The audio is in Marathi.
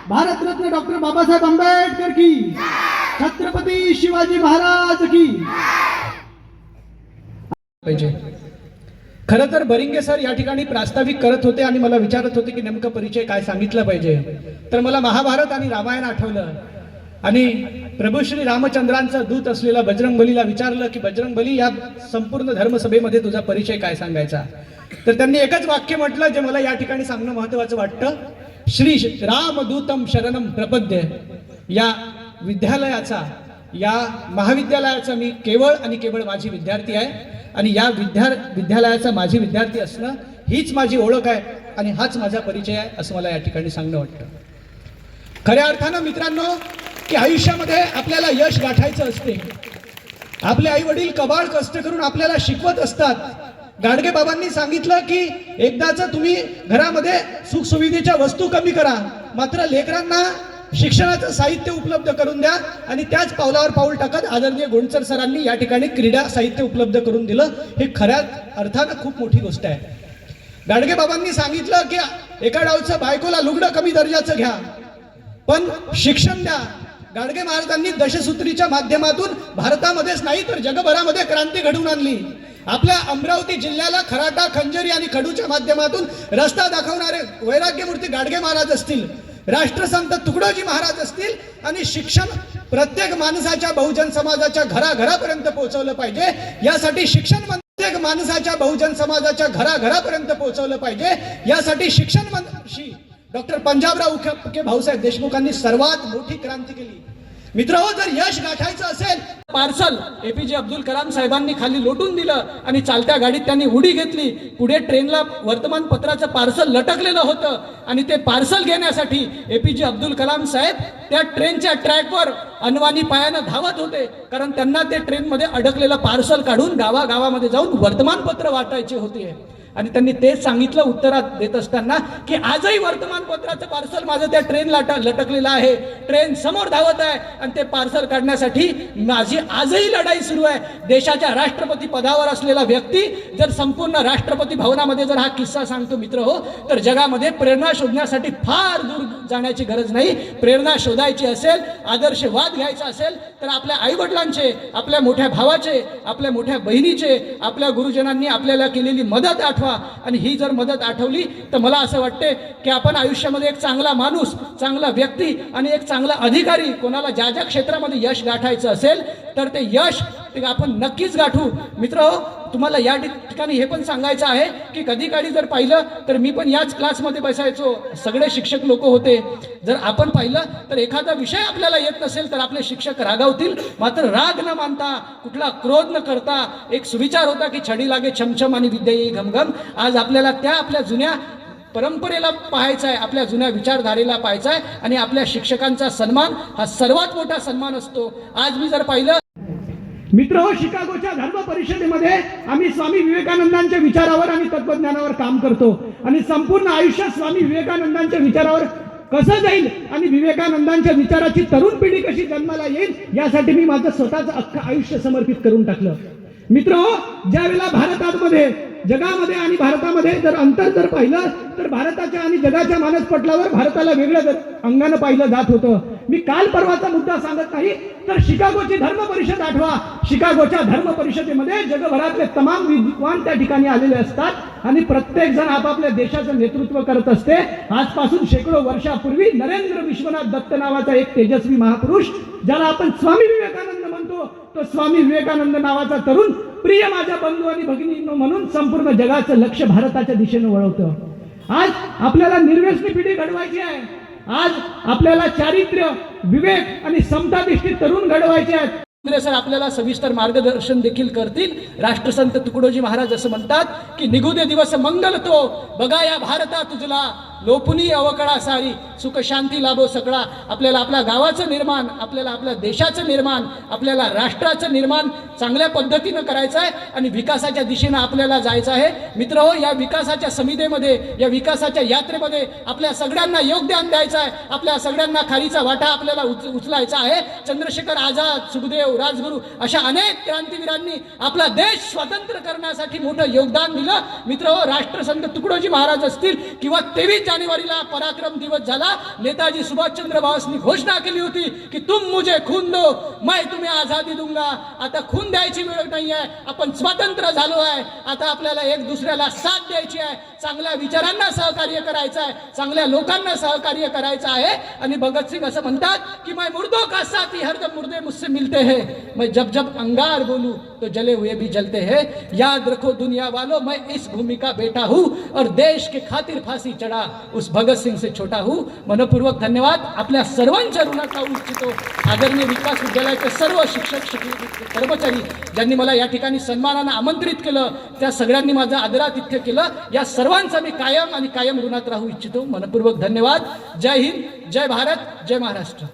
भारतरत्न डॉक्टर बाबासाहेब आंबेडकर की, छत्रपती शिवाजी महाराज की पाहिजे। खरं तर बरिंगे सर या ठिकाणी प्रास्ताविक करत होते आणि मला विचारत होते की नेमका परिचय काय सांगितला पाहिजे, तर मला महाभारत आणि रामायण आठवलं आणि प्रभू श्री रामचंद्रांचा दूत असलेला बजरंगबलीला विचारलं की बजरंगबली, या संपूर्ण धर्मसभेमध्ये तुझा परिचय काय सांगायचा, तर त्यांनी एकच वाक्य म्हटलं जे मला या ठिकाणी सांगणं महत्त्वाचं वाटतं, श्री रामदूतम शरणम प्रपद्य। या विद्यालयाचा, या महाविद्यालयाचा मी केवळ आणि केवळ माझी विद्यार्थी आहे आणि या विद्यालयाचा माझी विद्यार्थी असणं हीच माझी ओळख आहे आणि हाच माझा परिचय आहे असं मला या ठिकाणी सांगणं वाटतं। खऱ्या अर्थानं मित्रांनो की आयुष्यामध्ये आपल्याला यश गाठायचं असते, आपले आई वडील कबाड कष्ट करून आपल्याला शिकवत असतात। गाडगे बाबांनी सांगितलं की एकदाच तुम्ही घरामध्ये सुखसुविधेच्या वस्तू कमी करा, मात्र लेकरांना शिक्षणाचं साहित्य उपलब्ध करून द्या आणि त्याच पावलावर पाऊल टाकत आदरणीय गोंडसर सरांनी या ठिकाणी क्रीडा साहित्य उपलब्ध करून दिलं। हे खऱ्या अर्थानं खूप मोठी गोष्ट आहे। गाडगे बाबांनी सांगितलं की एका डावचं बायकोला लुगडं कमी दर्जाचं घ्या पण शिक्षण द्या। गाडगे महाराजांनी दशसूत्रीच्या माध्यमातून भारतामध्येच नाही तर जगभरामध्ये क्रांती घडवून आणली। आपल्या अमरावती जिल्ह्याला खराटा, खंजरी आणि खडूच्या माध्यमातून रस्ता दाखवणारे वैराग्यमूर्ती गाडगे महाराज असतील, राष्ट्रसंत तुकडोजी महाराज असतील आणि शिक्षण प्रत्येक माणसाच्या, बहुजन समाजाच्या घराघरापर्यंत पोहोचवलं पाहिजे। यासाठी शिक्षण प्रत्येक माणसाच्या, बहुजन समाजाच्या घराघरापर्यंत पोहोचवलं पाहिजे। यासाठी शिक्षण मंत्री डॉक्टर पंजाबराव उके भाऊसाहेब देशमुखांनी सर्वात मोठी क्रांती केली। मित्रांनो, जर यश गाठायचं असेल, पार्सल एपीजे अब्दुल कलाम साहेबांनी खाली लोटून दिलं आणि चालत्या गाडीत त्यांनी उडी घेतली। पुढे ट्रेनला वर्तमानपत्राचं पार्सल लटकलेलं होतं आणि ते पार्सल घेण्यासाठी एपीजे अब्दुल कलाम साहेब त्या ट्रेनच्या ट्रॅकवर अनवाणी पायानं धावत होते, कारण त्यांना ते ट्रेनमध्ये अडकलेलं पार्सल काढून गावागावामध्ये जाऊन वर्तमानपत्र वाटायचे होते। आणि त्यांनी तेच सांगितलं उत्तरात देत असताना की आजही वर्तमानपत्राचं पार्सल माझं त्या ट्रेन लटकलेलं आहे, ट्रेन समोर धावत आहे आणि ते पार्सल काढण्यासाठी माझी आजही लढाई सुरू आहे। देशाच्या राष्ट्रपती पदावर असलेला व्यक्ती जर संपूर्ण राष्ट्रपती भवनामध्ये जर हा किस्सा सांगतो मित्र हो, तर जगामध्ये प्रेरणा शोधण्यासाठी फार दूर जाण्याची गरज नाही। प्रेरणा शोधायची असेल, आदर्शवाद घ्यायचा असेल तर आपल्या आईवडिलांचे, आपल्या मोठ्या भावाचे, आपल्या मोठ्या बहिणीचे, आपल्या गुरुजनांनी आपल्याला केलेली मदत आठवा आणि ही जर मदत आठवली तर मला असं वाटते की आपण आयुष्यामध्ये एक चांगला माणूस, चांगला व्यक्ती आणि एक चांगला अधिकारी, कोणाला ज्या ज्या क्षेत्रामध्ये यश गाठायचं असेल तर ते यश आपण नक्कीच गाठू। मित्र, तुम्हाला या ठिकाणी हे पण सांगायचं आहे की कधी काळी जर पाहिलं तर मी पण याच क्लासमध्ये बसायचो, सगळे शिक्षक लोक होते। जर आपण पाहिलं तर एखादा विषय आपल्याला येत नसेल तर आपले शिक्षक रागावतील, मात्र राग न मानता, कुठला क्रोध न करता एक सुविचार होता की छडी लागे छमछम आणि विद्या येई घमघम। आज आपल्याला त्या आपल्या जुन्या परंपरेला पाहायचं आहे, आपल्या जुन्या विचारधारेला पाहायचं आहे आणि आपल्या शिक्षकांचा सन्मान हा सर्वात मोठा सन्मान असतो। आज मी जर पाहिलं मित्र हो, शिकागोच्या धर्म परिषदेमध्ये आम्ही स्वामी विवेकानंदांच्या विचारावर आणि तत्वज्ञानावर काम करतो आणि संपूर्ण आयुष्य स्वामी विवेकानंदांच्या विचारावर कसं जाईल आणि विवेकानंदांच्या विचाराची तरुण पिढी कशी जन्माला येईल यासाठी मी माझं स्वतःचं अख्खं आयुष्य समर्पित करून टाकलं। मित्र हो, ज्या वेळेला भारतामध्ये, जगामध्ये आणि भारतामध्ये जर अंतर जर पाहिलं तर भारताच्या आणि जगाच्या मानसपटलावर भारताला वेगळ्या अंगानं पाहिलं जात होतं। मी काल परवाचा मुद्दा सांगत नाही तर शिकागोची धर्म परिषद आठवा। शिकागोच्या धर्म परिषदेमध्ये जगभरातले तमाम विद्वान त्या ठिकाणी आलेले असतात आणि प्रत्येक जण आपापल्या देशाचं नेतृत्व करत असते। आजपासून शेकडो वर्षापूर्वी नरेंद्र विश्वनाथ दत्त नावाचा एक तेजस्वी महापुरुष, ज्याला आपण स्वामी विवेकानंद म्हणतो, तो स्वामी विवेकानंद नावाचा तरुण प्रिय माझ्या बंधू आणि भगिनींनो म्हणून संपूर्ण जगाचं लक्ष भारताच्या दिशेने वळवतं। आज आपल्याला निर्व्यसनी पिढी घडवायची आहे, आज आपल्याला चारित्र्य, विवेक आणि समतानिष्ठ तरुण घडवायचे आहेत। सर आपल्याला सविस्तर मार्गदर्शन देखील करतील। राष्ट्रसंत तुकडोजी महाराज असं म्हणतात की निघू दे दिवस मंगल तो, बघा या भारता तुझला लोपुनी अवकळा सारी, सुख शांती लाभो सगळा। आपल्याला आपल्या गावाचं निर्माण, आपल्याला आपल्या देशाचं निर्माण, आपल्याला राष्ट्राचं निर्माण चांगल्या पद्धतीनं करायचं आहे आणि विकासाच्या दिशेनं आपल्याला जायचं आहे। मित्र हो, या विकासाच्या समितीमध्ये, या विकासाच्या यात्रेमध्ये आपल्या सगळ्यांना योगदान द्यायचं आहे, आपल्या सगळ्यांना खालीचा वाटा आपल्याला उचलायचा आहे। चंद्रशेखर आझाद, सुखदेव, राजगुरू अशा अनेक क्रांतिवीरांनी आपला देश स्वतंत्र करण्यासाठी मोठं योगदान दिलं। मित्र हो, राष्ट्रसंत तुकडोजी महाराज असतील किंवा 23 जानेवारीला पराक्रम दिवस झाला, नेताजी सुभाषचंद्र बोसनी घोषणा केली होती की तुम मुझे खून दो मैं तुम्हें आजादी दूंगा. आता खून द्यायची वेळ नाही आहे, आपण स्वतंत्र झालो आहे. आता आपल्याला एक दुसऱ्याला साथ द्यायची आहे, चांगल्या विचारांना सहकार्य करायचं आहे, चांगल्या लोकांना सहकार्य करायचं आहे. आणि भगतसिंग असं म्हणतात की मैं मुर्दों का साथी हरदम मुर्दे मुझसे मिलते हैं, मैं जब जब अंगार बोलूं तो जले हुए भी जलते हैं. याद रखो दुनिया वालों, मैं इस भूमि का बेटा हूं और देश के खातिर फांसी चढ़ा उस भगत सिंग से छोटा हूं. मनपूर्वक धन्यवाद. आपल्या सर्वांच्या ऋणात राहू इच्छितो. आदरणीय विकास विद्यालयाचे सर्व शिक्षक कर्मचारी ज्यांनी मला या ठिकाणी सन्मानानं आमंत्रित केलं, त्या सगळ्यांनी माझं आदरातिथ्य केलं. या सर्वांचा मी कायम आणि कायम ऋणात राहू इच्छितो. मनपूर्वक धन्यवाद. जय हिंद, जय भारत, जय महाराष्ट्र.